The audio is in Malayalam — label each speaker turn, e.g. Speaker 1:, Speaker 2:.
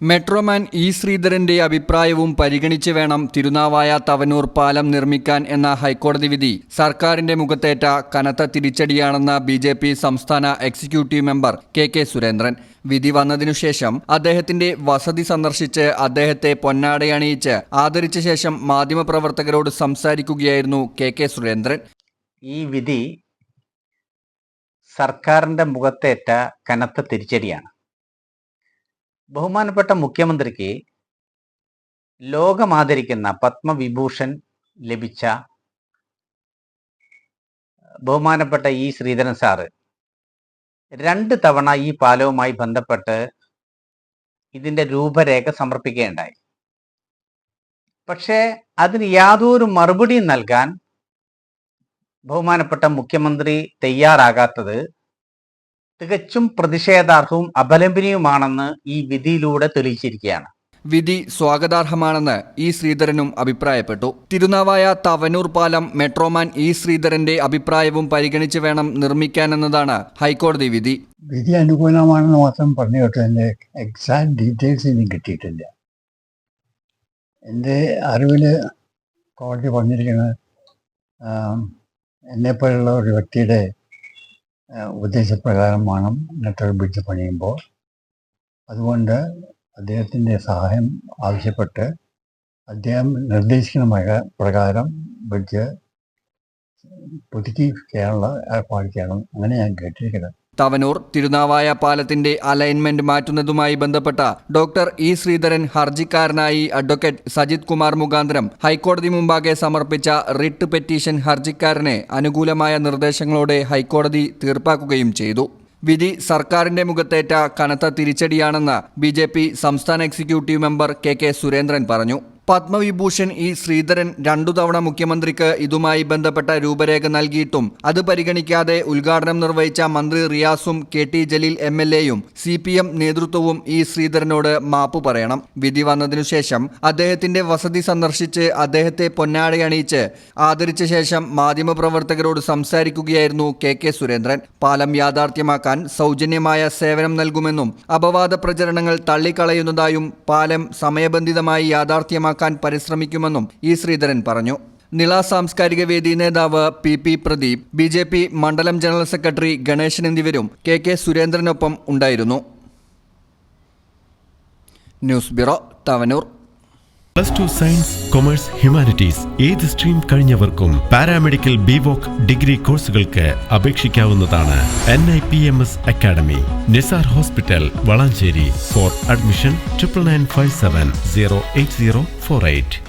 Speaker 1: മെട്രോമാൻ ഇ ശ്രീധരന്റെ അഭിപ്രായവും പരിഗണിച്ച് വേണം തിരുനാവായ തവനൂർ പാലം നിർമ്മിക്കാൻ എന്ന ഹൈക്കോടതി വിധി സർക്കാരിന്റെ മുഖത്തേറ്റ കനത്ത തിരിച്ചടിയാണെന്ന് ബിജെപി സംസ്ഥാന എക്സിക്യൂട്ടീവ് മെമ്പർ കെ സുരേന്ദ്രൻ. വിധി വന്നതിനുശേഷം അദ്ദേഹത്തിന്റെ വസതി സന്ദർശിച്ച് അദ്ദേഹത്തെ പൊന്നാടയണിയിച്ച് ആദരിച്ച ശേഷം മാധ്യമപ്രവർത്തകരോട് സംസാരിക്കുകയായിരുന്നു കെ സുരേന്ദ്രൻ.
Speaker 2: ഈ വിധി സർക്കാരിന്റെ മുഖത്തേറ്റ കനത്ത തിരിച്ചടിയാണ്. ബഹുമാനപ്പെട്ട മുഖ്യമന്ത്രിക്ക് ലോകമാദരിക്കുന്ന പത്മവിഭൂഷൺ ലഭിച്ച ബഹുമാനപ്പെട്ട ഇ ശ്രീധരൻ സാറ് 2 തവണ ഈ പാലവുമായി ബന്ധപ്പെട്ട് ഇതിൻ്റെ രൂപരേഖ സമർപ്പിക്കുകയുണ്ടായി. പക്ഷേ അതിന് യാതൊരു മറുപടിയും നൽകാൻ ബഹുമാനപ്പെട്ട മുഖ്യമന്ത്രി തയ്യാറാകാത്തത് തികച്ചും പ്രതിഷേധാർഹവും അപലപനീയവുമാണെന്ന് ഈ വിധിയിലൂടെ തെളിയിച്ചിരിക്കുകയാണ്.
Speaker 1: വിധി സ്വാഗതാർഹമാണെന്ന് ഇ ശ്രീധരനും അഭിപ്രായപ്പെട്ടു. തിരുനാവായ തവനൂർ പാലം മെട്രോമാൻ ഇ ശ്രീധരന്റെ അഭിപ്രായവും പരിഗണിച്ച് വേണം നിർമ്മിക്കാനെന്നതാണ് ഹൈക്കോടതി വിധി.
Speaker 3: വിധി അനുകൂലമാണെന്ന് മാത്രം പറഞ്ഞു കേട്ടോ, എൻ്റെ എക്സാക്ട് ഡീറ്റെയിൽസ് ഇനി കിട്ടിയിട്ടില്ല. എൻ്റെ അറിവിൽ കോടതി പറഞ്ഞിരിക്കുന്നത് എന്നെപ്പോലുള്ള ഒരു വ്യക്തിയുടെ ഉപദേശപ്രകാരമാണ് നെട്ടർ ബ്രിഡ്ജ് പണിയുമ്പോൾ. അതുകൊണ്ട് അദ്ദേഹത്തിൻ്റെ സഹായം ആവശ്യപ്പെട്ട് അദ്ദേഹം നിർദ്ദേശിക്കുന്ന പ്രകാരം ബ്രിഡ്ജ് പുതുക്കി ചെയ്യാനുള്ള ഏർപ്പാട് ചെയ്യണം, അങ്ങനെ ഞാൻ കേട്ടിരിക്കുന്നത്.
Speaker 1: തവനൂർ തിരുനാവായ പാലത്തിന്റെ അലൈൻമെന്റ് മാറ്റുന്നതുമായി ബന്ധപ്പെട്ട ഡോക്ടർ ഇ ശ്രീധരൻ ഹർജിക്കാരനായി അഡ്വക്കേറ്റ് സജിത് കുമാർ മുഖാന്തരം ഹൈക്കോടതി മുമ്പാകെ സമർപ്പിച്ച റിട്ട് പെറ്റീഷൻ ഹർജിക്കാരനെ അനുകൂലമായ നിർദ്ദേശങ്ങളോടെ ഹൈക്കോടതി തീർപ്പാക്കുകയും ചെയ്തു. വിധി സർക്കാരിന്റെ മുഖത്തേറ്റ കനത്ത തിരിച്ചടിയാണെന്ന് ബിജെപി സംസ്ഥാന എക്സിക്യൂട്ടീവ് മെമ്പർ കെ സുരേന്ദ്രൻ പറഞ്ഞു. പത്മവിഭൂഷൺ ഇ ശ്രീധരൻ 2 തവണ മുഖ്യമന്ത്രിക്ക് ഇതുമായി ബന്ധപ്പെട്ട രൂപരേഖ നൽകിയിട്ടും അത് പരിഗണിക്കാതെ ഉദ്ഘാടനം നിർവഹിച്ച മന്ത്രി റിയാസും കെ ജലീൽ MLAയും CPM നേതൃത്വവും ഇ ശ്രീധരനോട് മാപ്പ് പറയണം. വിധി വന്നതിനുശേഷം അദ്ദേഹത്തിന്റെ വസതി സന്ദർശിച്ച് അദ്ദേഹത്തെ പൊന്നാടയണിയിച്ച് ആദരിച്ച ശേഷം മാധ്യമപ്രവർത്തകരോട് സംസാരിക്കുകയായിരുന്നു കെ സുരേന്ദ്രൻ. പാലം യാഥാർത്ഥ്യമാക്കാൻ സൗജന്യമായ സേവനം നൽകുമെന്നും അപവാദ പ്രചരണങ്ങൾ തള്ളിക്കളയുന്നതായും പാലം സമയബന്ധിതമായി യാഥാർത്ഥ്യമാക്കാൻ പരിശ്രമിക്കുമെന്നും ഇ ശ്രീധരൻ പറഞ്ഞു. നിള സാംസ്കാരിക വേദി നേതാവ് പി പ്രദീപ്, BJP മണ്ഡലം ജനറൽ സെക്രട്ടറി ഗണേശൻ എന്നിവരും കെ സുരേന്ദ്രനൊപ്പം ഉണ്ടായിരുന്നു. News bureau, Thavanur.
Speaker 4: +2 science, commerce, humanities ഏത് സ്ട്രീം കഴിഞ്ഞവർക്കും പാരാമെഡിക്കൽ BVoc ഡിഗ്രി കോഴ്സുകൾക്ക് അപേക്ഷിക്കാവുന്നതാണ്. NIPMS academy, Nisar hospital, Valanchery. For admission 9957 08048.